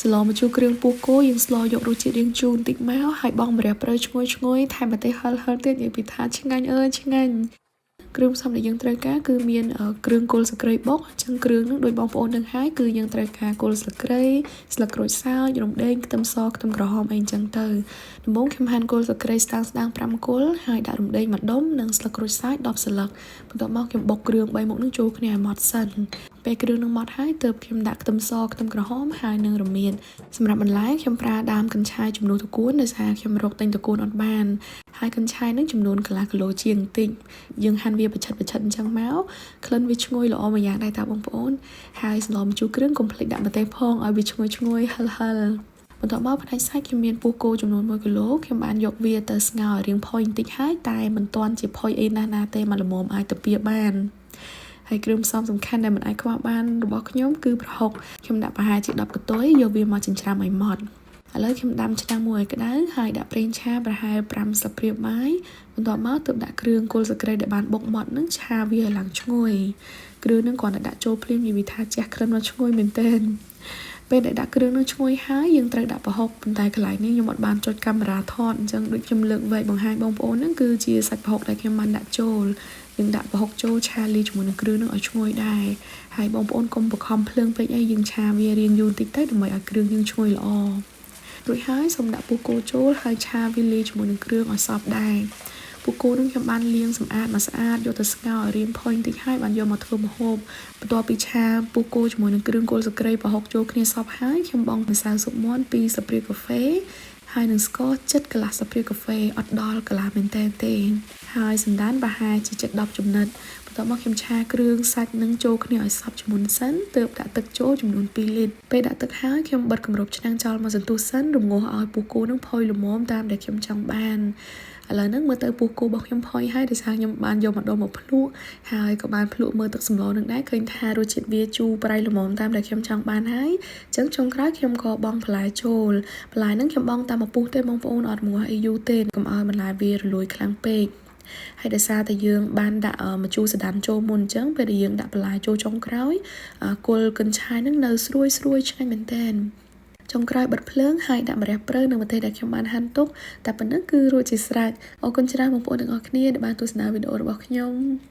ស្លម្ជូរគ្រឿងពោះគោយើងស្លយករសជាតិរៀងជូរបន្តិចមកហើយបង់ម្រះព្រៅឈ្ងុយថែមម្ទេសហឹរទៀតនិយាយពីថាឆ្ងាញ់អើយឆ្ងាញ់គ្រឿងផ្សំដែលយើងត្រូវការគឺមានគ្រឿងគល់ស្លឹកគ្រៃបុកអញ្ចឹងគ្រឿងនឹងដូចបងប្អូនដឹងហើយគឺយើងត្រូវការគល់ស្លឹកគ្រៃស្លឹកក្រូចសើចរំដេងខ្ទឹមសខ្ទឹមក្រហមអីអញ្ចឹងទៅដំបូងខ្ញុំហាន់គល់ស្លឹកគ្រៃស្ដើង5គល់ហើយដាក់រំដេង1ដុំនិងស្លឹកក្រូចសើច10សន្លឹកបន្ទាប់មកខ្ញុំបុកគ្រឿង3មុខនឹងចូលគ្នាឲ្យម៉ត់សិនពេលគ្រឿងនឹងម៉ត់ហើយទើបខ្ញុំដាក់ខ្ទឹមសខ្ទឹមក្រហមហើយនឹងរមៀតសម្រាប់បន្លែខ្ញុំប្រើដើមកញ្ឆាយចំនួនតគួនដោយសារខ្ញុំរកទិញតគួនអត់បានហើយកញ្ឆាយនឹងចំនួនកន្លះគីឡូជាងបន្តិចយើងហាន់វាបច្ឆិតអញ្ចឹងមកក្លិនវាឈ្ងុយល្អមួយយ៉ាងដែរតាបងប្អូនហើយស្លម្ជូរគ្រឿងកុំភ្លេចដាក់ម្ទេសផងឲ្យវាឈ្ងុយហឹលបន្ទាប់មកផ្នែកសាច់ខ្ញុំមានពោះគោចំនួន1គីឡូខ្ញុំបានយកវាទៅស្ងោរឲ្យរាងផុយបន្តិចហើយតែមិនទាន់ជាផុយអីណាទេមកល្មមអាចទៅពីបានហើយគ្រឿងផ្សំសំខាន់ដែលមិនអាចខ្វះបានរបស់ខ្ញុំគឺប្រហុកខ្ញុំដាក់ប្រហែលជា10កន្ទុយយកវាមកចិញ្ច្រាំឲ្យម៉ត់ឥឡូវខ្ញុំដាំឆ្នាំងមួយឲ្យក្តៅហើយដាក់ប្រេងឆាប្រហែល5ស្លាបព្រាបាយបន្ទាប់មកទើបដាក់គ្រឿងគល់ស្លឹកគ្រៃដែលបានបុកម៉ត់នឹងឆាវាឲ្យឡើងឈ្ងុយគ្រឿងនឹងគ្រាន់តែដាក់ចូលភ្លាមនិយាយថាជះក្លិនមកឈ្ងុយមែនទែនពេលដែលដាក់គ្រឿងនឹងឈ្ងុយហើយយើងត្រូវដាក់ប្រហុកប៉ុន្តែកន្លែងនេះខ្ញុំអត់បានចុចកាមេរ៉ាថតអញ្ចឹងដូចខ្ញុំលើកវែកបង្ហាញបងប្អូនហ្នឹងគឺជាសាច់ប្រហុកដែលខ្ញុំបានដាក់ចូលយើងដាក់ប្រហុកចូលឆាលាយជាមួយនឹងគ្រឿងនឹងឲ្យឈ្ងុយដែរហើយបងប្អូនកុំបង្ខំភ្លើងពេកអីយើងឆាវារៀងយូរបន្តិចទៅដើម្បីឲ្យគ្រឿងយើងឈ្ងុយល្អរួចហើយសូមដាក់ពោះគោចូលហើយឆាវាលាយជាមួយនឹងគ្រឿងឲ្យសព្វដែរពោះគោនឹងខ្ញុំបានលាងសម្អាតមកស្អាតយកទៅស្ងោរឲ្យរាងផុយបន្តិចហើយបានយកមកធ្វើម្ហូបបន្ទាប់ពីឆាពោះគោជាមួយនឹងគ្រឿងគល់ស្លឹកគ្រៃប្រហុកចូលគ្នាសព្វហើយខ្ញុំបង់ម្សៅស៊ុបមាន់2ស្លាបព្រាកាហ្វេហើយនឹងស្ករជិតកន្លះស្លាបព្រាកាហ្វេអត់ដល់កន្លះមែនទេហើយសណ្ដានប្រហែលជាជិត10ចំណិតបន្ទាប់មកខ្ញុំឆាគ្រឿងសាច់នឹងចូលគ្នាឲ្យសព្វជាមុនសិនទើបដាក់ទឹកចូលចំនួន2លីត្រពេលដាក់ទឹកហើយខ្ញុំបិទគម្របឆ្នាំងចោលមកសន្ទុះសិនរំងាស់ឲ្យពោះគោនឹងផុយល្មមតាមដែលខ្ញុំចង់បានឥឡូវហ្នឹងមើលទៅពោះគោរបស់ខ្ញុំផុយហើយដោយសារខ្ញុំបានយកមកដុំមកភ្លក់ហើយក៏បានភ្លក់មើលទឹកសម្លនឹងដែរឃើញថារសជាតិវាជូរប្រៃល្មមតាមដែលខ្ញុំចង់បានហើយអញ្ចឹងចុងក្រោយខ្ញុំក៏បង់បន្លែចូលបន្លែហ្នឹងខ្ញុំបង់តាមមកពុះទេបងប្អូនអត់មួអីយូរទេកុំឲ្យបន្លែវារលួយខ្លាំងពេកហើយដោយសារតែយើងបានដាក់ម្ជូរសណ្ដានចូលមុនអញ្ចឹងពេលដែលយើងដាក់បន្លែចូលចុងក្រោយគល់កញ្ឆាយហ្នឹងនៅស្រួយឆ្ងាញ់មែនទែនចុងក្រោយបិទភ្លើងហើយដាក់ម្រះព្រៅនិងម្ទេសដែលខ្ញុំបានហាន់ទុកតែប៉ុណ្ណឹងគឺរួចជាស្រេចអរគុណច្រើនបងប្អូនទាំងអស់គ្នាដែលបានទស្សនាវីដេអូរបស់ខ្ញុំ